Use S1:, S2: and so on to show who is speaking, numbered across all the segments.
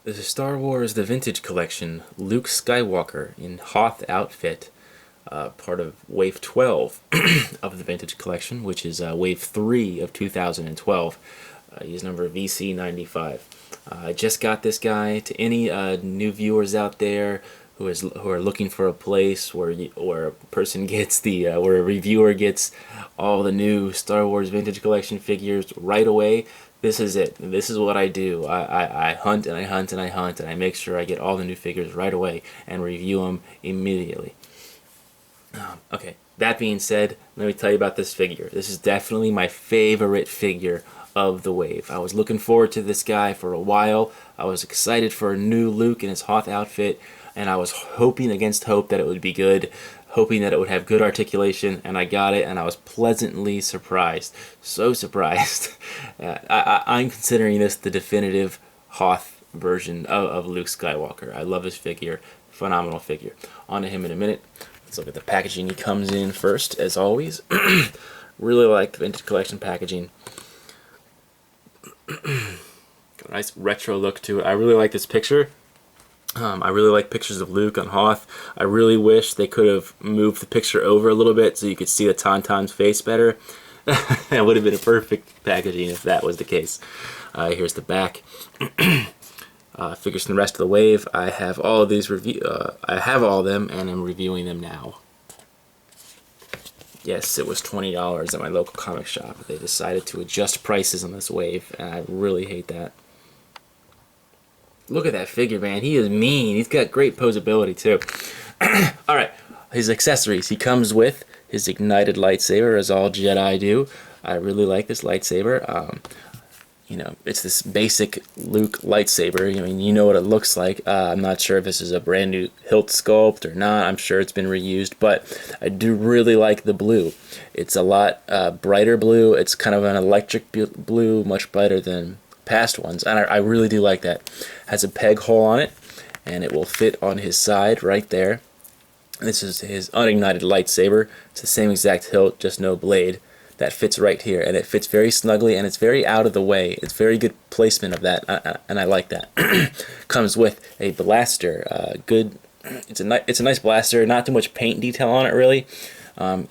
S1: This is Star Wars The Vintage Collection, Luke Skywalker in Hoth outfit, part of Wave 12 of the Vintage Collection, which is Wave 3 of 2012. He's number VC95. I just got this guy. To any new viewers out there who are looking for a place where a person gets where a reviewer gets all the new Star Wars Vintage Collection figures right away, this is it. This is what I do. I hunt and I hunt and I hunt and I make sure I get all the new figures right away and review them immediately. Okay, that being said, let me tell you about this figure. This is definitely my favorite figure of the wave. I was looking forward to this guy for a while. I was excited for a new Luke in his Hoth outfit, and I was hoping against hope that it would be good, hoping that it would have good articulation, and I got it, and I was pleasantly surprised. So surprised. I'm considering this the definitive Hoth version of Luke Skywalker. I love this figure. Phenomenal figure. On to him in a minute. Let's look at the packaging he comes in first, as always. Really like the Vintage Collection packaging. Got a nice retro look to it. I really like this picture. I really like pictures of Luke on Hoth. I really wish they could have moved the picture over a little bit so you could see the Tauntaun's face better. That would have been a perfect packaging if that was the case. Here's the back. Figures from the rest of the wave. I have all of these I have all of them, and I'm reviewing them now. Yes, it was $20 at my local comic shop. They decided to adjust prices on this wave, and I really hate that. Look at that figure, man. He is mean. He's got great posability, too. Alright, his accessories. He comes with his ignited lightsaber, as all Jedi do. I really like this lightsaber. You know, it's this basic Luke lightsaber. I mean, you know what it looks like. I'm not sure if this is a brand new hilt sculpt or not. I'm sure it's been reused, but I do really like the blue. It's a lot brighter blue. It's kind of an electric blue, much brighter than past ones, and I really do like that. Has a peg hole on it, and it will fit on his side right there. This is his unignited lightsaber. It's the same exact hilt, just no blade. That fits right here, and it fits very snugly, and it's very out of the way. It's very good placement of that, and I like that. Comes with a blaster. It's a nice blaster. Not too much paint detail on it, really.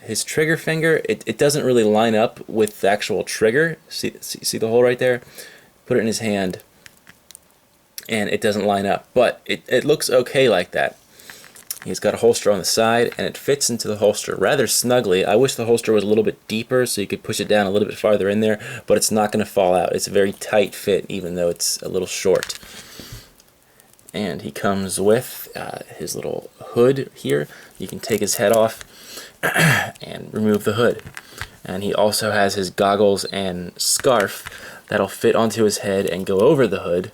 S1: His trigger finger, it doesn't really line up with the actual trigger. See the hole right there? Put it in his hand, and it doesn't line up, but it looks okay like that. He's got a holster on the side, and it fits into the holster rather snugly. I wish the holster was a little bit deeper so you could push it down a little bit farther in there, but it's not going to fall out. It's a very tight fit, even though it's a little short. And he comes with his little hood here. You can take his head off and remove the hood. And he also has his goggles and scarf that'll fit onto his head and go over the hood,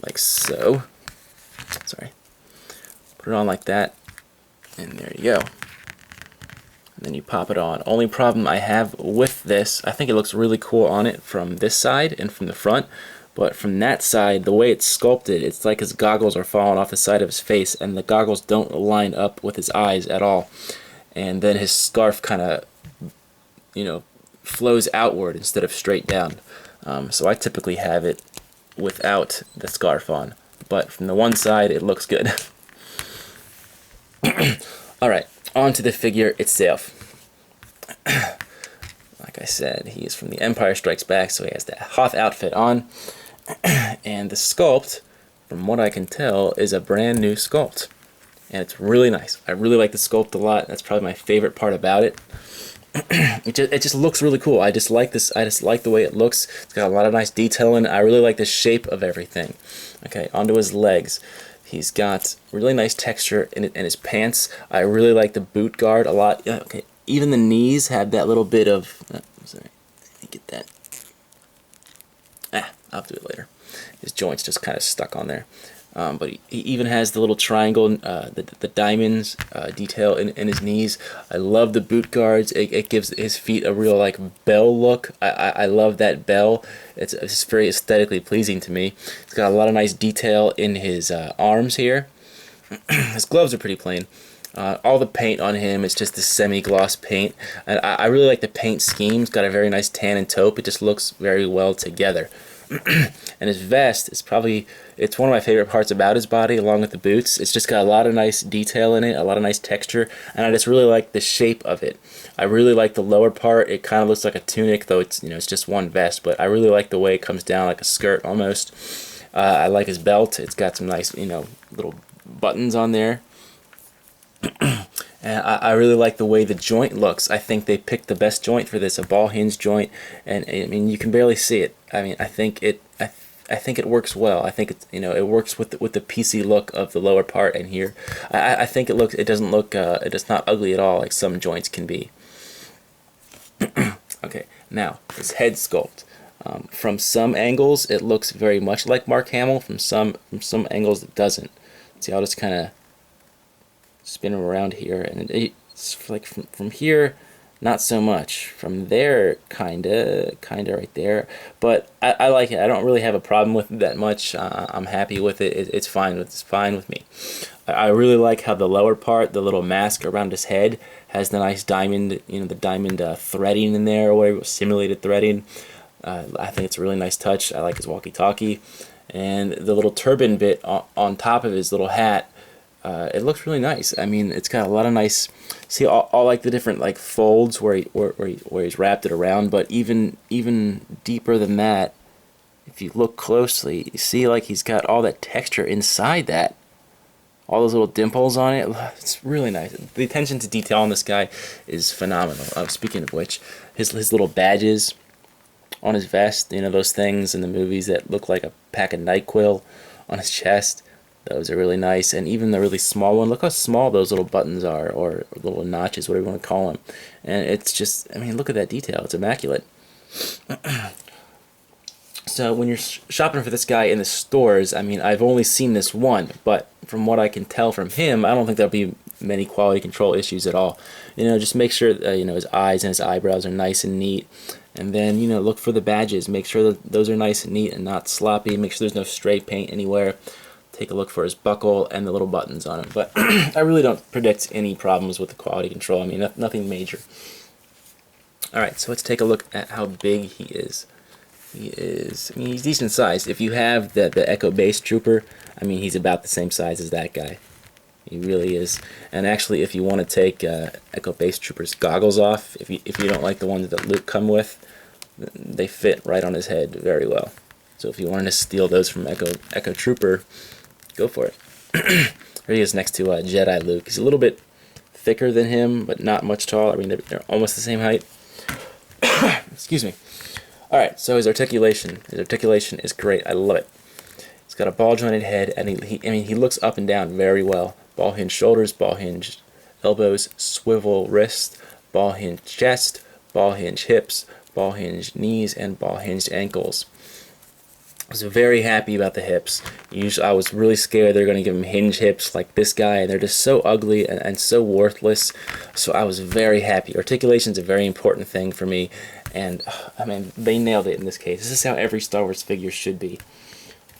S1: like so. Sorry. Put it on like that, and there you go. And then you pop it on. Only problem I have with this, I think it looks really cool on it from this side and from the front, but from that side, the way it's sculpted, it's like his goggles are falling off the side of his face, and the goggles don't line up with his eyes at all. And then his scarf kind of, you know, flows outward instead of straight down. So I typically have it without the scarf on. But from the one side, it looks good. Alright, on to the figure itself. Like I said, he is from The Empire Strikes Back, so he has that Hoth outfit on. And the sculpt, from what I can tell, is a brand new sculpt. And it's really nice. I really like the sculpt a lot. That's probably my favorite part about it. It just looks really cool. I just like this. I just like the way it looks. It's got a lot of nice detail in it. I really like the shape of everything. Okay, onto his legs. He's got really nice texture in his pants. I really like the boot guard a lot. Yeah, okay, even the knees have that little bit of. Sorry, let me get that. I'll do it later. His joints just kind of stuck on there. But he even has the little triangle, the diamonds detail in his knees. I love the boot guards. It gives his feet a real like bell look. I love that bell. It's very aesthetically pleasing to me. It's got a lot of nice detail in his arms here. His gloves are pretty plain. All the paint on him is just this semi-gloss paint. And I really like the paint scheme. It's got a very nice tan and taupe. It just looks very well together. And his vest is probably, it's one of my favorite parts about his body, along with the boots. It's just got a lot of nice detail in it, a lot of nice texture, and I just really like the shape of it. I really like the lower part. It kind of looks like a tunic, though it's, you know, it's just one vest, but I really like the way it comes down like a skirt almost. I like his belt. It's got some nice, you know, little buttons on there. And I really like the way the joint looks. I think they picked the best joint for this, a ball hinge joint, and I mean you can barely see it. I mean I think it works well. I think it's, you know, it works with the PC look of the lower part and here. I think it doesn't look it's not ugly at all like some joints can be. Okay, now this head sculpt. From some angles it looks very much like Mark Hamill. From some angles it doesn't. See, I'll just kind of spin him around here, and it's like from here, not so much. From there, kinda right there. But I like it. I don't really have a problem with it that much. I'm happy with it. It's fine with me. I really like how the lower part, the little mask around his head, has the nice diamond, you know, the diamond threading in there, or whatever, simulated threading. I think it's a really nice touch. I like his walkie-talkie, and the little turban bit on top of his little hat. It looks really nice. I mean, it's got a lot of nice. See all like the different like folds where he's wrapped it around, but even deeper than that, if you look closely, you see like he's got all that texture inside that. All those little dimples on it. It's really nice. The attention to detail on this guy is phenomenal. Speaking of which, his little badges on his vest, you know, those things in the movies that look like a pack of NyQuil on his chest. Those are really nice, and even the really small one. Look how small those little buttons are, or little notches, whatever you want to call them. And it's just, I mean, look at that detail. It's immaculate. So when you're shopping for this guy in the stores, I mean, I've only seen this one, but from what I can tell from him, I don't think there'll be many quality control issues at all. You know, just make sure you know, his eyes and his eyebrows are nice and neat. And then, you know, look for the badges. Make sure that those are nice and neat and not sloppy. Make sure there's no stray paint anywhere. Take a look for his buckle and the little buttons on him. But I really don't predict any problems with the quality control. I mean, nothing major. Alright, so let's take a look at how big he is. I mean, he's decent sized. If you have the Echo Base Trooper, I mean, he's about the same size as that guy. He really is. And actually, if you want to take Echo Base Trooper's goggles off, if you don't like the ones that Luke come with, they fit right on his head very well. So if you wanted to steal those from Echo Trooper, go for it. Here he is next to Jedi Luke. He's a little bit thicker than him, but not much taller. I mean, they're almost the same height. Excuse me. Alright, so his articulation. His articulation is great. I love it. He's got a ball-jointed head, and he looks up and down very well. Ball-hinged shoulders, ball-hinged elbows, swivel wrist, ball-hinged chest, ball-hinged hips, ball-hinged knees, and ball-hinged ankles. I was very happy about the hips. I was really scared they were going to give him hinge hips like this guy, and they're just so ugly and so worthless. So I was very happy. Articulation is a very important thing for me, and I mean, they nailed it in this case. This is how every Star Wars figure should be.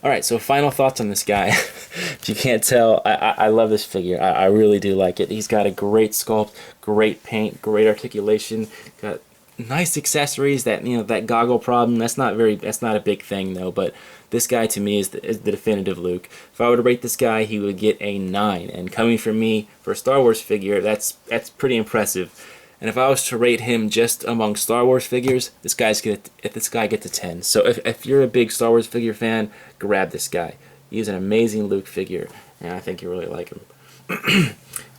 S1: Alright, so final thoughts on this guy. If you can't tell, I love this figure. I really do like it. He's got a great sculpt, great paint, great articulation, got nice accessories. That, you know, that goggle problem, that's not a big thing though, but this guy to me is the definitive Luke. If I were to rate this guy, he would get a 9, and coming from me for a Star Wars figure, that's pretty impressive. And if I was to rate him just among Star Wars figures, this guy gets a 10. So if you're a big Star Wars figure fan, grab this guy. He's an amazing Luke figure, and I think you really like him.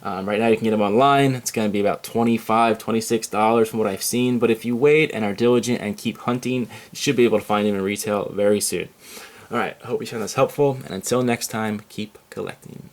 S1: Right now you can get them online. It's going to be about $25, $26 from what I've seen, but if you wait and are diligent and keep hunting, you should be able to find them in retail very soon. Alright, hope you found this helpful, and until next time, keep collecting.